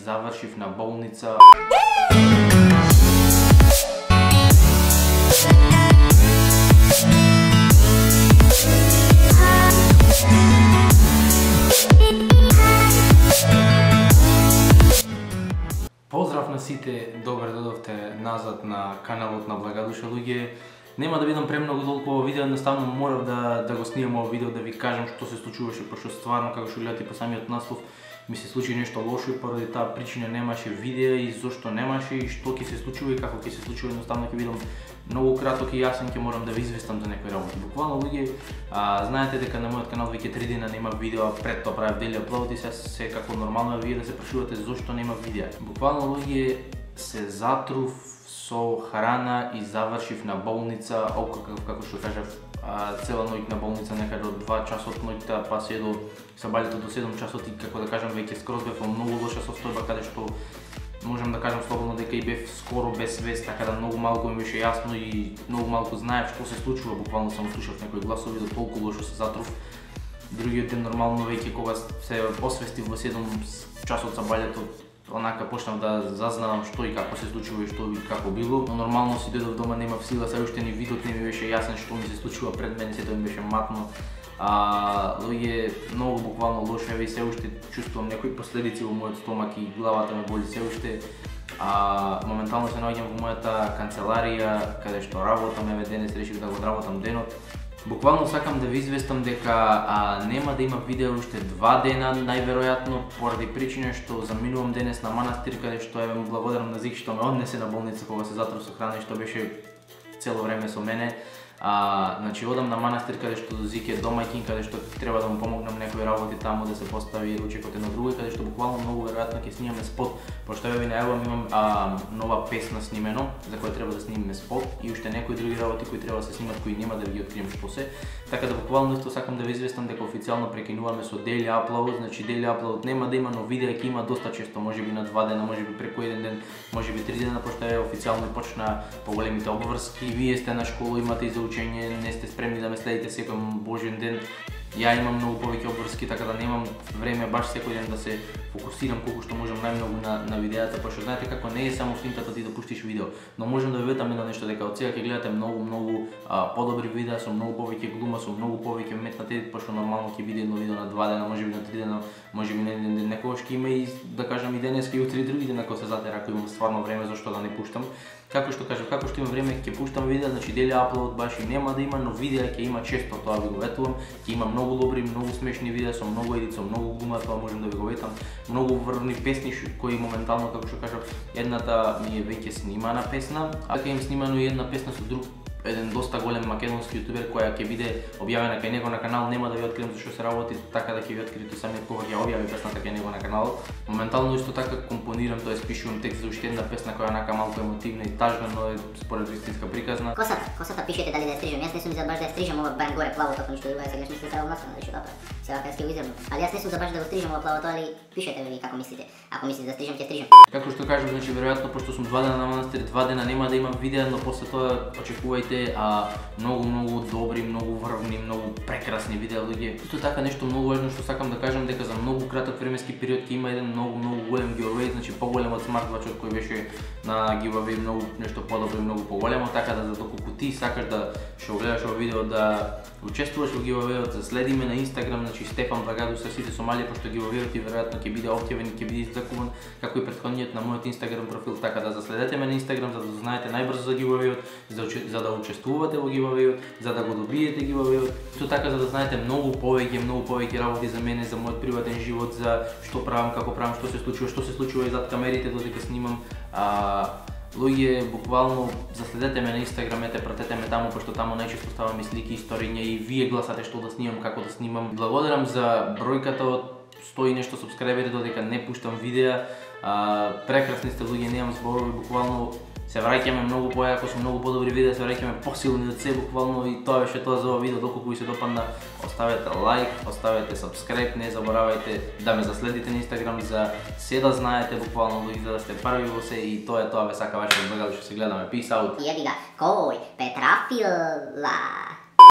завршив на болница. Поздрав на сите, добре додовте назад на каналот на Благодуша луѓе. Нема да бидам премногу долго ово видео, едноставно морав да го снимам ово видео, да ви кажам што се случуваше, пошто стварно, како што гледате по самиот наслов, ми се случи нешто лошо и поради таа причина немаше видео и зошто немаше и што ќе се случува и како ќе се случува, едноставно ќе бидам многу краток и јасен, ќе морам да ви известам за некои работи. Буквално луѓе, знаете дека на мојот канал веќе 3 дена нема видео, пред тоа правев дели аплод и се како нормално вие да се прашувате зошто нема видео. Буквално луѓе се затрув со храна и завршив на болница, како што кажав, цела ноќ на болница, некаде од 2 часот ноќта па се до сабаљето до 7 часот и како да кажам веќе скроз бев во многу лоша состојба, каде што можам да кажам слободно дека и бев скоро без свест, така да многу малку ми беше јасно и многу малку знаев што се случува, буквално само слушав некои гласови за толку лошо се затрув. Другиот ден нормално веќе кога се освестив во 7 часот сабаљето, онака почнав да зазнавам што и како се случува и што и како било, но нормално си дојдов дома, немав сила, се уште ни видот не ми беше јасен што ми се случува пред мене, сето ми беше матно. Луѓе, многу буквално лошо, еве и се уште чувствувам некои последици во мојот стомак и главата ме боли се уште. Моментално се наоѓам во мојата канцеларија, каде што работам, еве денес решив да го одработам денот. Буквално сакам да ви известам дека нема да има видео уште 2 дена, најверојатно поради причина што заминувам денес на манастир, каде што еве му благодарам на Зик што ме однесе на болница кога се затрув со храна и што беше цело време со мене. Значи одам на манастир каде што Зик е домаќин, каде што треба да му помогнам некои работи таму да се постави ручекот едно друго, каде што буквално многу веројатно ќе снимаме спот, пошто еве ви најавам имам нова песна снимено за која треба да снимаме спот и уште некои други работи кои треба да се снимат кои нема да ви ги открием што се. Така да буквално исто сакам да ви известам дека официјално прекинуваме со daily upload, значи daily upload нема да има, но видео ќе има доста често, можеби на 2 дена, можеби преку 1 ден, можеби 3 дена, пошто е официјално почна поголемите обврски. Вие сте на школа, имате и за учење, не сте спремни да ме следите секој Божен ден. Ја имам многу повеќе обврски, така да немам време баш секој ден да се фокусирам колку што можам најмногу на видеата, пошто знаете како не е само финтата ти да пуштиш видео, но можам да ви ветам едно нешто дека од сега ќе гледате многу подобри видеа со многу повеќе глума, со многу повеќе метнат едит, пошто нормално ќе биде едно видео на 2 дена, можеби на 3 дена, можеби на 1 ден, некогаш ќе има и да кажам и денеска и утре и други дена кога се затера, ако имам стварно време зашто да не пуштам. Како што кажав, како што имам време ќе пуштам видеа, значи daily upload баш и нема да има, но видеа ќе има често, тоа ви го ветувам. Ќе има многу добри, многу смешни видеа со многу едит, со многу глума, тоа можам да ви го ветам. Многу врвни песни кои моментално, како што кажав, едната ми е веќе снимана песна, а ќе им снимано и една песна со друг еден доста голем македонски јутубер која ќе биде објавена кај него на канал, нема да ви открием за што се работи, така да ќе ви откриете самиот кога ќе објави песната кај него на каналот. Моментално исто така компонирам, тоа пишувам текст за уште една песна која е онака малку емотивна и тажна, но е според вистинска приказна. Косата пишете дали да ја стрижам. Јас не сум за баш да ја стрижам ова барем горе плаво тоа ништо друго, сега не ставам настрана да што направам. Сега ќе го израм. Али јас не сум за баш да го стрижам ова плаво тоа, али пишете ви како мислите. Ако мислите да стрижам, ќе стрижам. Како што кажам, значи веројатно пошто сум 2 дена на манастир, 2 дена нема да имам видеа, но после тоа очекувајте многу добри, многу врвни, многу прекрасни видеа луѓе. Исто така нешто многу важно што сакам да кажам дека за многу краток временски период ќе има еден многу голем giveaway, значи поголем од смартвачот кој беше на giveaway, многу нешто подобро и многу поголемо, така да доколку ти сакаш да што гледаш ова видео да учествуваш во giveaway-от, следи ме на Instagram, значи Стефан Благодуша сите Сомалија, пошто giveaway-от и веројатно ќе биде објавен и ќе биде излакуван како и претходниот на мојот Instagram профил, така да заследете ме на Instagram за да знаете најбрзо за giveaway-от, за да учествувате во giveaway-от, за да го добиете giveaway-от. Исто така за да знаете многу повеќе работи за мене, за мојот приватен живот, за што правам, како правам, што се случува и зад камерите додека снимам. Луѓе, буквално заследете ме на Instagram, пратете ме таму, пошто таму најчесто ставам и слики, историња и вие гласате што да снимам, како да снимам. Благодарам за бројката од 100 и нешто субскрајбери додека не пуштам видеа. Прекрасни сте луѓе, немам зборови, буквално се враќаме многу појако, со многу подобри видеа, се враќаме посилни од се, буквално и тоа беше тоа за ова видео. Доколку ви се допадна, оставете лайк, оставете subscribe, не заборавајте да ме заследите на Instagram за се да знаете буквално луѓе, за да сте први во се и тоа е тоа, ве сака вашиот Благодуша, се гледаме, peace out. Јеби га, кој Петрафила.